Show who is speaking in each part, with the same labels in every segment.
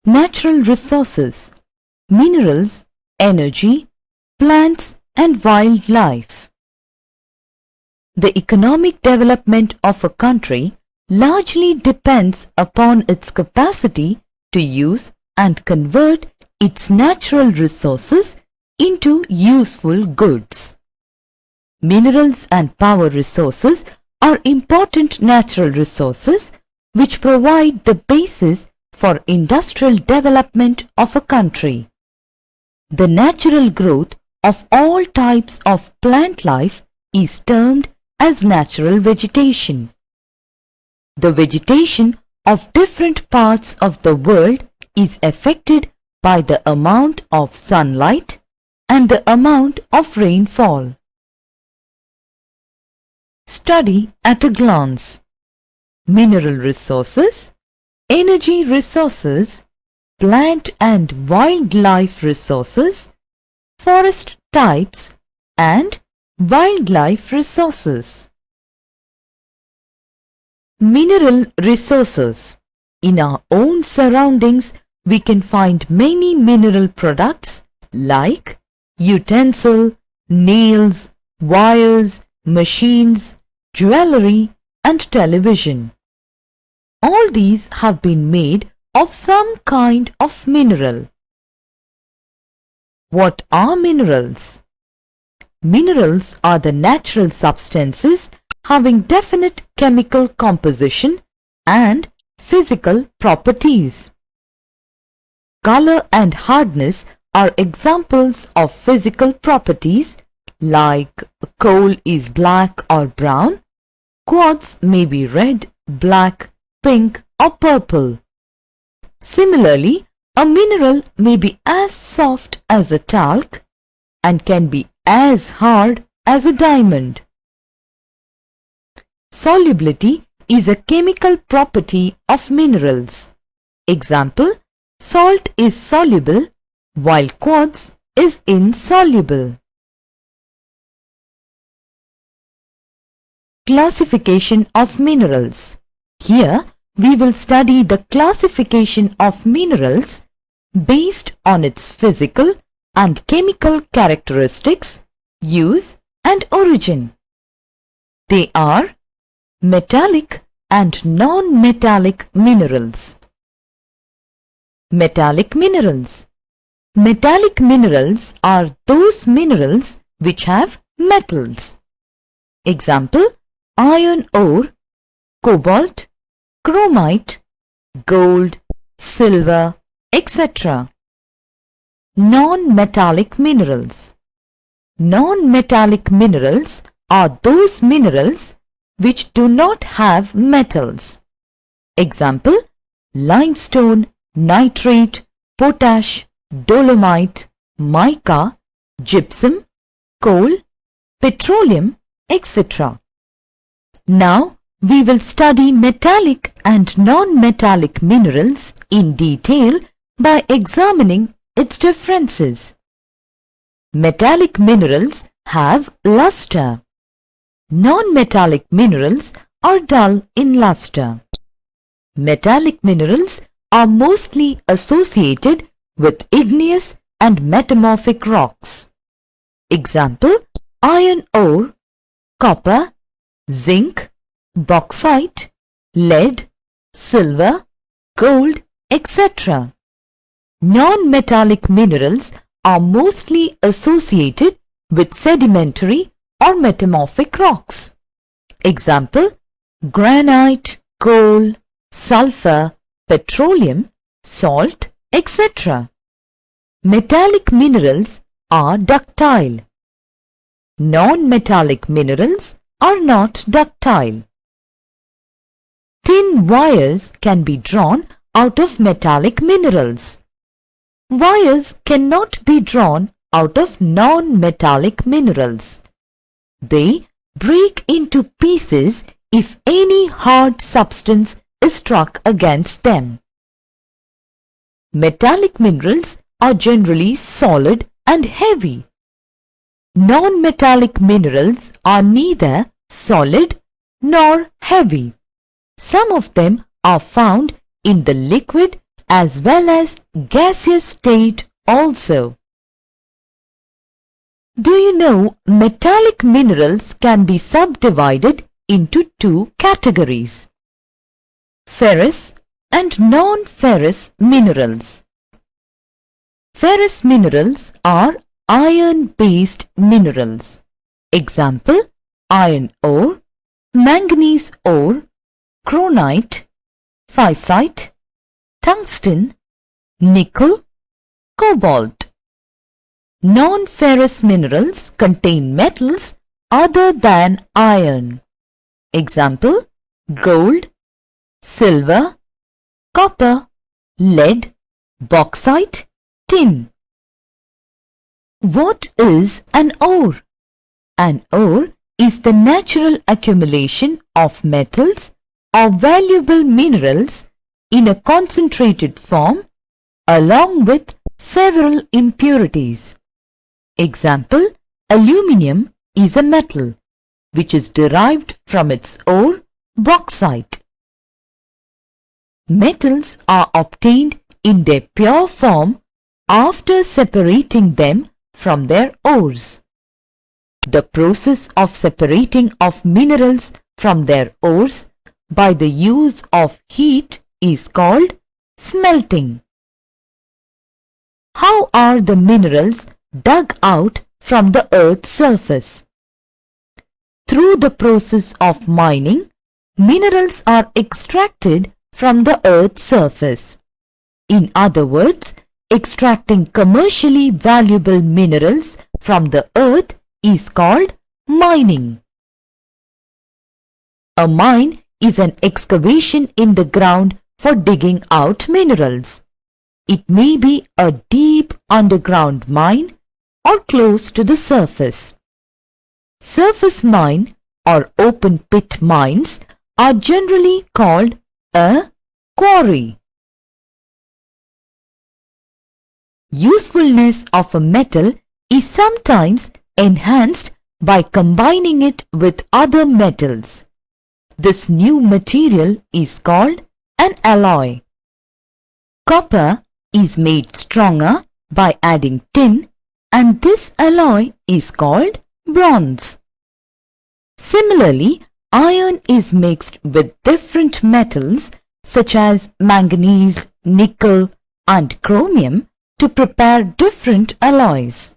Speaker 1: natural resources, minerals, energy, plants and wildlife. The economic development of a country largely depends upon its capacity to use and convert its natural resources into useful goods. Minerals and power resources are important natural resources which provide the basis for industrial development of a country. The natural growth of all types of plant life is termed as natural vegetation. The vegetation of different parts of the world is affected by the amount of sunlight and the amount of rainfall. Study at a glance: mineral resources, energy resources, plant and wildlife resources, forest types and wildlife resources. Mineral resources. In our own surroundings, we can find many mineral products like utensil, nails, wires, machines, jewelry and television. All these have been made of some kind of mineral. What are minerals? Minerals are the natural substances having definite chemical composition and physical properties. Color and hardness are examples of physical properties like coal is black or brown, quartz may be red, black, pink or purple. Similarly, a mineral may be as soft as a talc and can be as hard as a diamond. Solubility is a chemical property of minerals. Example, salt is soluble while quartz is insoluble. Classification of minerals. Here we will study the classification of minerals based on its physical and chemical characteristics, use and origin. They are metallic and non-metallic minerals. Metallic minerals. Metallic minerals are those minerals which have metals. Example, iron ore, cobalt, chromite, gold, silver, etc. Non-metallic minerals. Non-metallic minerals are those minerals which do not have metals. Example, limestone, nitrate, potash, dolomite, mica, gypsum, coal, petroleum, etc. Now we will study metallic and non-metallic minerals in detail by examining its differences. Metallic minerals have luster. Non-metallic minerals are dull in luster. Metallic minerals are mostly associated with igneous and metamorphic rocks. Example, iron ore, copper, zinc, bauxite, lead, silver, gold, etc. Non-metallic minerals are mostly associated with sedimentary or metamorphic rocks. Example, granite, coal, sulfur, petroleum, salt, etc. Metallic minerals are ductile. Non-metallic minerals are not ductile. Thin wires can be drawn out of metallic minerals. Wires cannot be drawn out of non-metallic minerals. They break into pieces if any hard substance is struck against them. Metallic minerals are generally solid and heavy. Non-metallic minerals are neither solid nor heavy. Some of them are found in the liquid as well as gaseous state also. Do you know metallic minerals can be subdivided into two categories: ferrous and non-ferrous minerals. Ferrous minerals are iron-based minerals. Example: iron ore, manganese ore, kronite, physite, tungsten, nickel, cobalt. Non-ferrous minerals contain metals other than iron. Example: gold, silver, copper, lead, bauxite, tin. What is an ore? An ore is the natural accumulation of metals or valuable minerals in a concentrated form along with several impurities. Example: aluminium is a metal which is derived from its ore, bauxite. Metals are obtained in their pure form after separating them from their ores. The process of separating of minerals from their ores by the use of heat is called smelting. How are the minerals dug out from the earth's surface? Through the process of mining, minerals are extracted from the earth's surface. In other words, extracting commercially valuable minerals from the earth is called mining. A mine is an excavation in the ground for digging out minerals. It may be a deep underground mine or close to the surface. Surface mine or open pit mines are generally called a quarry. Usefulness of a metal is sometimes enhanced by combining it with other metals. This new material is called an alloy. Copper is made stronger by adding tin, and this alloy is called bronze. Similarly, iron is mixed with different metals such as manganese, nickel, and chromium to prepare different alloys.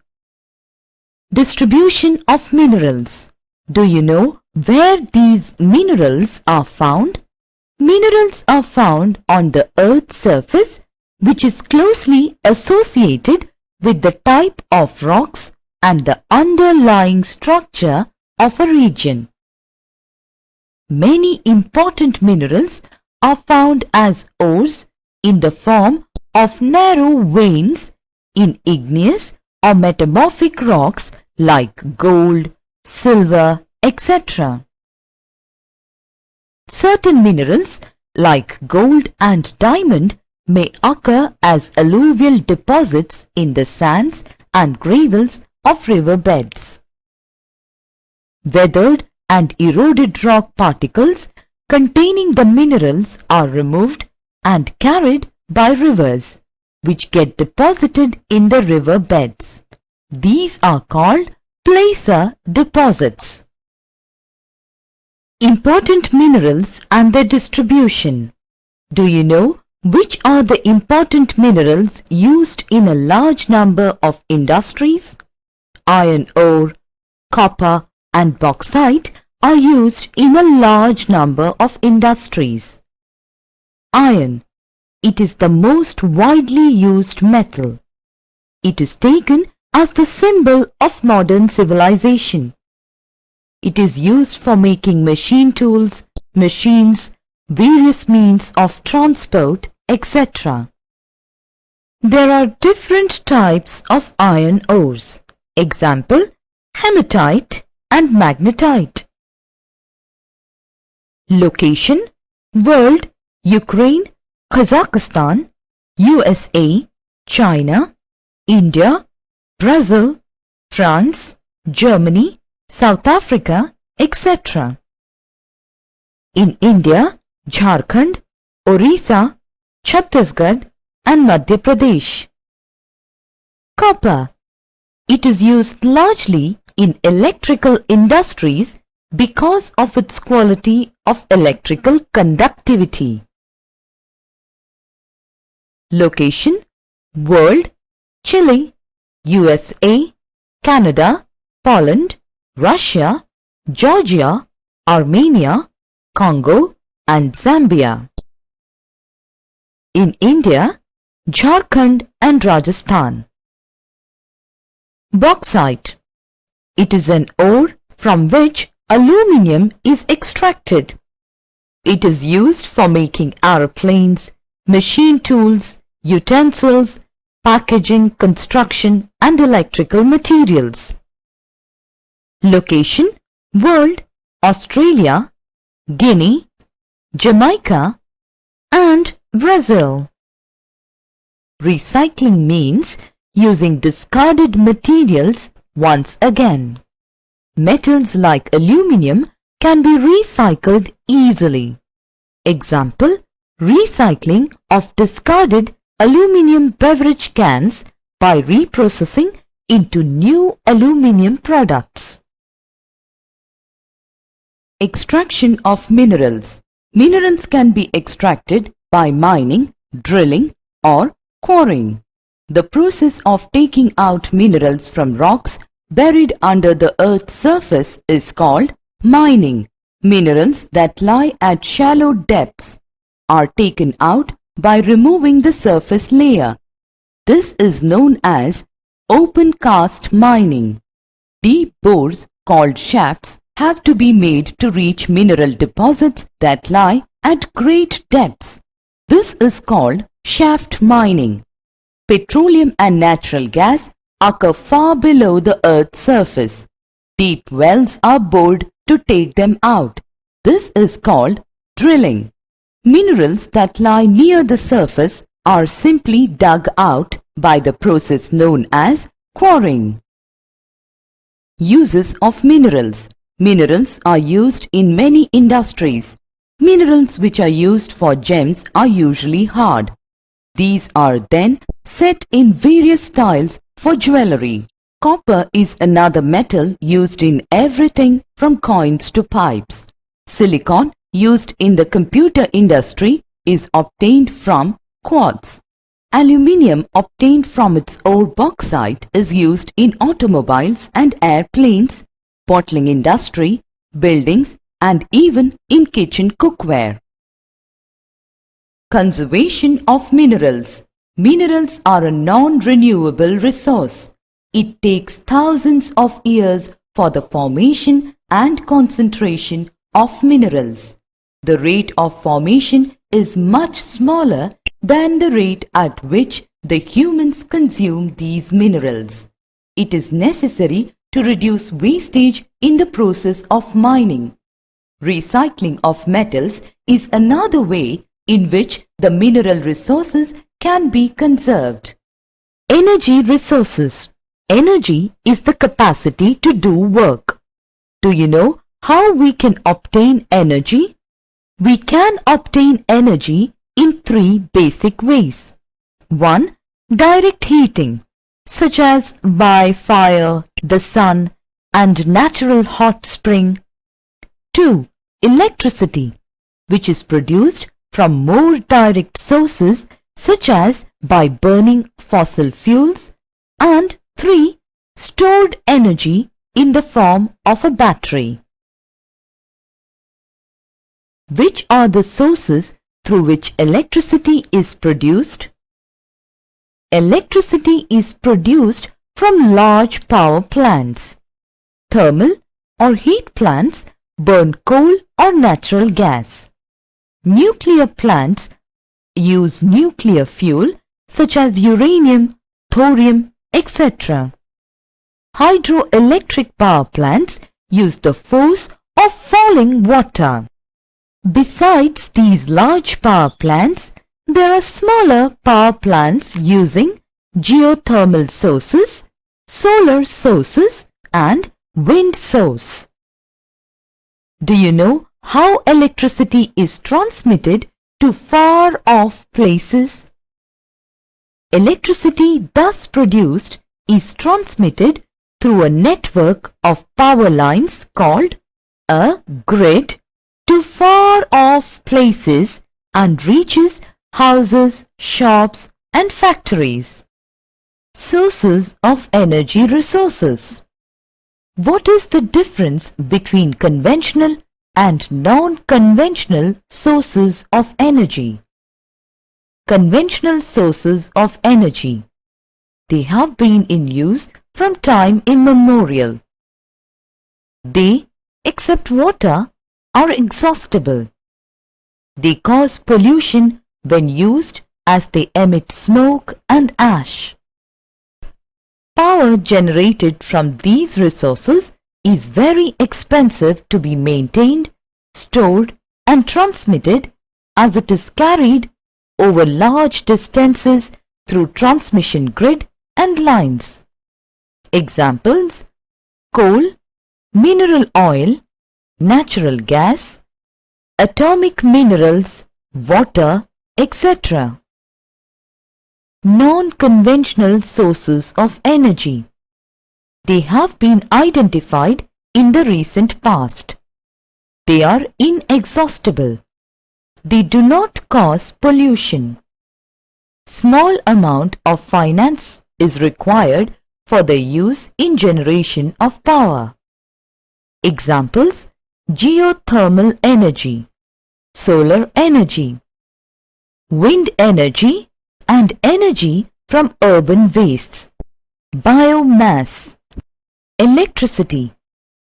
Speaker 1: Distribution of minerals. Do you know where these minerals are found? Minerals are found on the earth's surface, which is closely associated with the type of rocks and the underlying structure of a region. Many important minerals are found as ores in the form of narrow veins in igneous or metamorphic rocks like gold, silver, etc. Certain minerals like gold and diamond may occur as alluvial deposits in the sands and gravels of river beds. Weathered and eroded rock particles containing the minerals are removed and carried by rivers, which get deposited in the river beds. These are called placer deposits. Important minerals and their distribution. Do you know which are the important minerals used in a large number of industries? Iron ore, copper, and bauxite are used in a large number of industries. Iron. It is the most widely used metal. It is taken as the symbol of modern civilization. It is used for making machine tools, machines, various means of transport, etc. There are different types of iron ores. Example: hematite and magnetite. Location: World, Ukraine, Kazakhstan, USA, China, India, Brazil, France, Germany, South Africa, etc. In India, Jharkhand, Orissa, Chhattisgarh, and Madhya Pradesh. Copper. It is used largely in electrical industries because of its quality of electrical conductivity. Location: World: Chile, USA, Canada, Poland, Russia, Georgia, Armenia, Congo and Zambia. In India, Jharkhand and Rajasthan. Bauxite. It is an ore from which aluminium is extracted. It is used for making aeroplanes, machine tools, utensils, packaging, construction and electrical materials. Location: World: Australia, Guinea, Jamaica and Brazil. Recycling means using discarded materials once again. Metals like aluminium can be recycled easily. Example: recycling of discarded aluminium beverage cans by reprocessing into new aluminium products. Extraction of minerals. Minerals can be extracted by mining, drilling or quarrying. The process of taking out minerals from rocks buried under the earth's surface is called mining. Minerals that lie at shallow depths are taken out by removing the surface layer. This is known as open cast mining. Deep bores called shafts have to be made to reach mineral deposits that lie at great depths. This is called shaft mining. Petroleum and natural gas occur far below the earth's surface. Deep wells are bored to take them out. This is called drilling. Minerals that lie near the surface are simply dug out by the process known as quarrying. Uses of minerals. Minerals are used in many industries. Minerals which are used for gems are usually hard. These are then set in various styles for jewelry. Copper is another metal used in everything from coins to pipes. Silicon used in the computer industry is obtained from quartz. Aluminium obtained from its ore bauxite is used in automobiles and airplanes, bottling industry, buildings and even in kitchen cookware. Conservation of minerals. Minerals are a non-renewable resource. It takes thousands of years for the formation and concentration of minerals. The rate of formation is much smaller than the rate at which the humans consume these minerals. It is necessary to reduce wastage in the process of mining. Recycling of metals is another way in which the mineral resources can be conserved. Energy resources. Energy is the capacity to do work. Do you know how we can obtain energy? We can obtain energy in three basic ways. 1. Direct heating, such as by fire, the sun, and natural hot spring. 2. Electricity, which is produced from more direct sources such as by burning fossil fuels. And 3. Stored energy in the form of a battery. Which are the sources through which electricity is produced? Electricity is produced from large power plants. Thermal or heat plants burn coal or natural gas. Nuclear plants use nuclear fuel such as uranium, thorium, etc. Hydroelectric power plants use the force of falling water. Besides these large power plants, there are smaller power plants using geothermal sources, solar sources and wind source. Do you know how electricity is transmitted to far off places? Electricity thus produced is transmitted through a network of power lines called a grid to far-off places and reaches houses, shops and factories. Sources of energy resources. What is the difference between conventional and non-conventional sources of energy? Conventional sources of energy. They have been in use from time immemorial. They, except water, are exhaustible. They cause pollution when used as they emit smoke and ash. Power generated from these resources is very expensive to be maintained, stored and transmitted as it is carried over large distances through transmission grid and lines. Examples: coal, mineral oil, natural gas, atomic minerals, water, etc. Non-conventional sources of energy. They have been identified in the recent past. They are inexhaustible. They do not cause pollution. Small amount of finance is required for their use in generation of power. Examples: geothermal energy, solar energy, wind energy and energy from urban wastes, biomass. Electricity.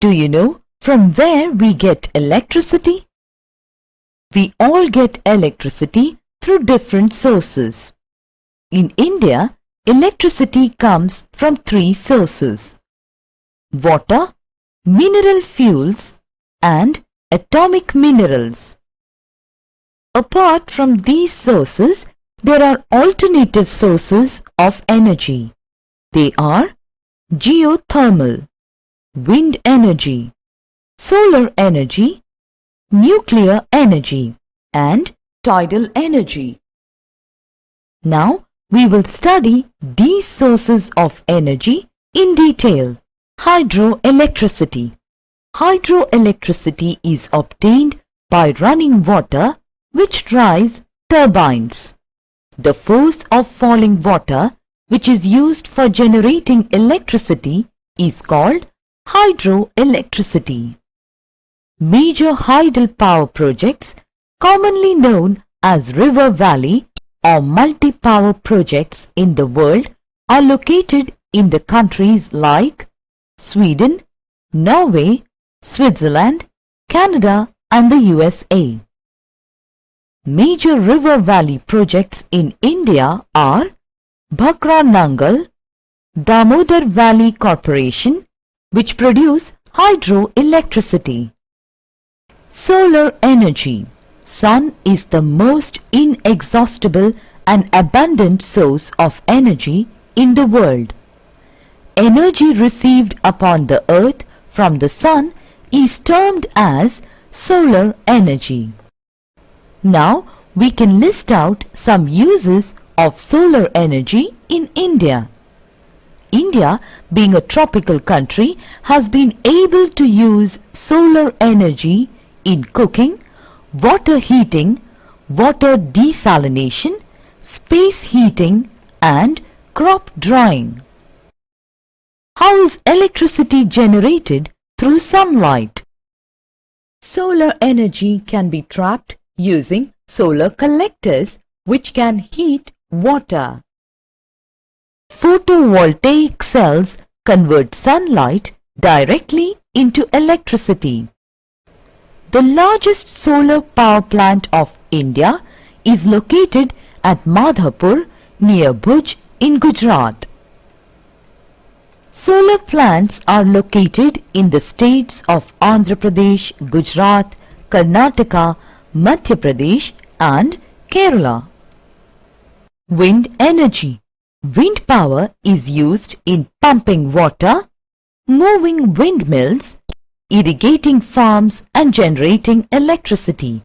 Speaker 1: Do you know from where we get electricity? We all get electricity through different sources. In India, electricity comes from 3 sources: water, mineral fuels and atomic minerals. Apart from these sources, there are alternative sources of energy. They are geothermal, wind energy, solar energy, nuclear energy, and tidal energy. Now, we will study these sources of energy in detail. Hydroelectricity. Hydroelectricity is obtained by running water which drives turbines. The force of falling water, which is used for generating electricity, is called hydroelectricity. Major hydel power projects, commonly known as river valley or multi-power projects in the world, are located in the countries like Sweden, Norway, Switzerland, Canada and the USA. Major river valley projects in India are Bhakra Nangal, Damodar Valley Corporation, which produce hydroelectricity. Solar energy. Sun is the most inexhaustible and abundant source of energy in the world. Energy received upon the earth from the sun is termed as solar energy. Now, we can list out some uses of solar energy in India. India, being a tropical country, has been able to use solar energy in cooking, water heating, water desalination, space heating and crop drying. How is electricity generated through sunlight? Solar energy can be trapped using solar collectors which can heat water. Photovoltaic cells convert sunlight directly into electricity. The largest solar power plant of India is located at Madhapur near Bhuj in Gujarat. Solar plants are located in the states of Andhra Pradesh, Gujarat, Karnataka, Madhya Pradesh and Kerala. Wind energy. Wind power is used in pumping water, moving windmills, irrigating farms and generating electricity.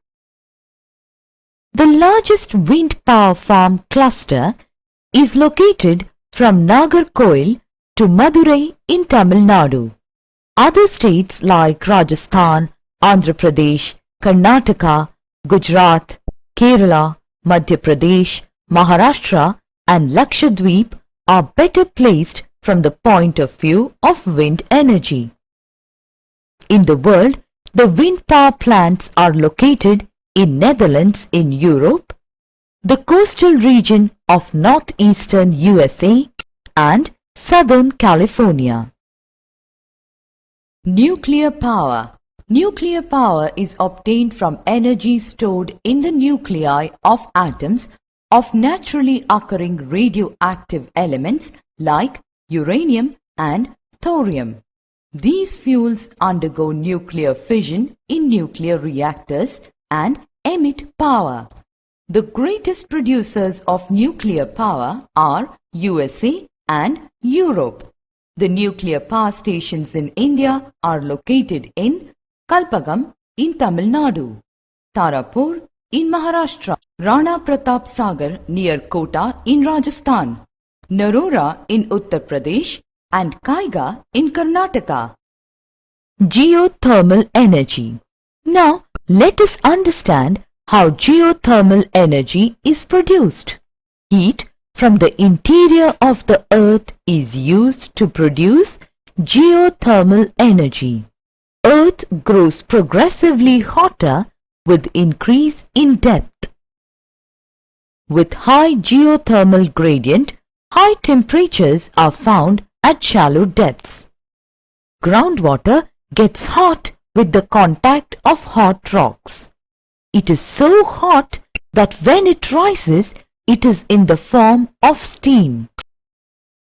Speaker 1: The largest wind power farm cluster is located from Nagercoil to Madurai in Tamil Nadu. Other states like Rajasthan, Andhra Pradesh, Karnataka, Gujarat, Kerala, Madhya Pradesh, Maharashtra and Lakshadweep are better placed from the point of view of wind energy. In the world, the wind power plants are located in Netherlands in Europe, the coastal region of northeastern USA and Southern California. Nuclear power. Nuclear power is obtained from energy stored in the nuclei of atoms of naturally occurring radioactive elements like uranium and thorium. These fuels undergo nuclear fission in nuclear reactors and emit power. The greatest producers of nuclear power are USA and Europe. The nuclear power stations in India are located in Kalpagam in Tamil Nadu, Tarapur in Maharashtra, Rana Pratap Sagar near Kota in Rajasthan, Narora in Uttar Pradesh and Kaiga in Karnataka. Geothermal energy. Now let us understand how geothermal energy is produced. Heat from the interior of the earth is used to produce geothermal energy. Earth grows progressively hotter with increase in depth. With high geothermal gradient, high temperatures are found at shallow depths. Groundwater gets hot with the contact of hot rocks. It is so hot that when it rises, it is in the form of steam.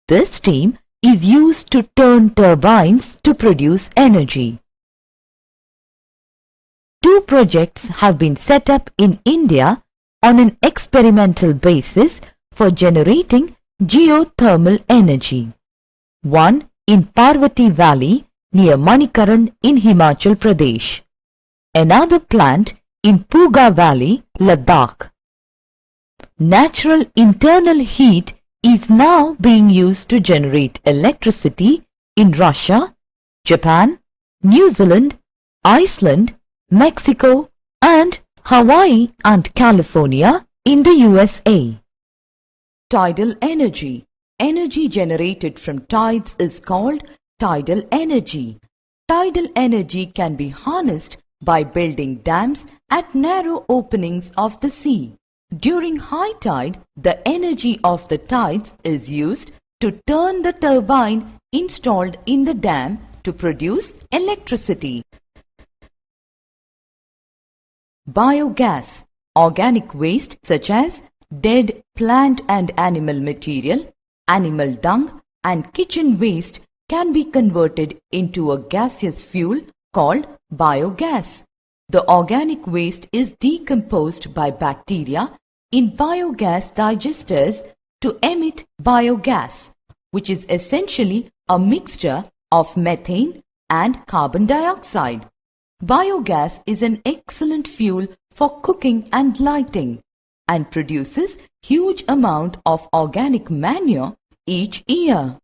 Speaker 1: This steam is used to turn turbines to produce energy. Two projects have been set up in India on an experimental basis for generating geothermal energy. One in Parvati Valley near Manikaran in Himachal Pradesh. Another plant in Puga Valley, Ladakh. Natural internal heat is now being used to generate electricity in Russia, Japan, New Zealand, Iceland, Mexico and Hawaii and California in the USA. Tidal energy. Energy generated from tides is called tidal energy. Tidal energy can be harnessed by building dams at narrow openings of the sea. During high tide, the energy of the tides is used to turn the turbine installed in the dam to produce electricity. Biogas. Organic waste such as dead plant and animal material, animal dung and kitchen waste can be converted into a gaseous fuel called biogas. The organic waste is decomposed by bacteria in biogas digesters to emit biogas, which is essentially a mixture of methane and carbon dioxide. Biogas is an excellent fuel for cooking and lighting and produces huge amount of organic manure each year.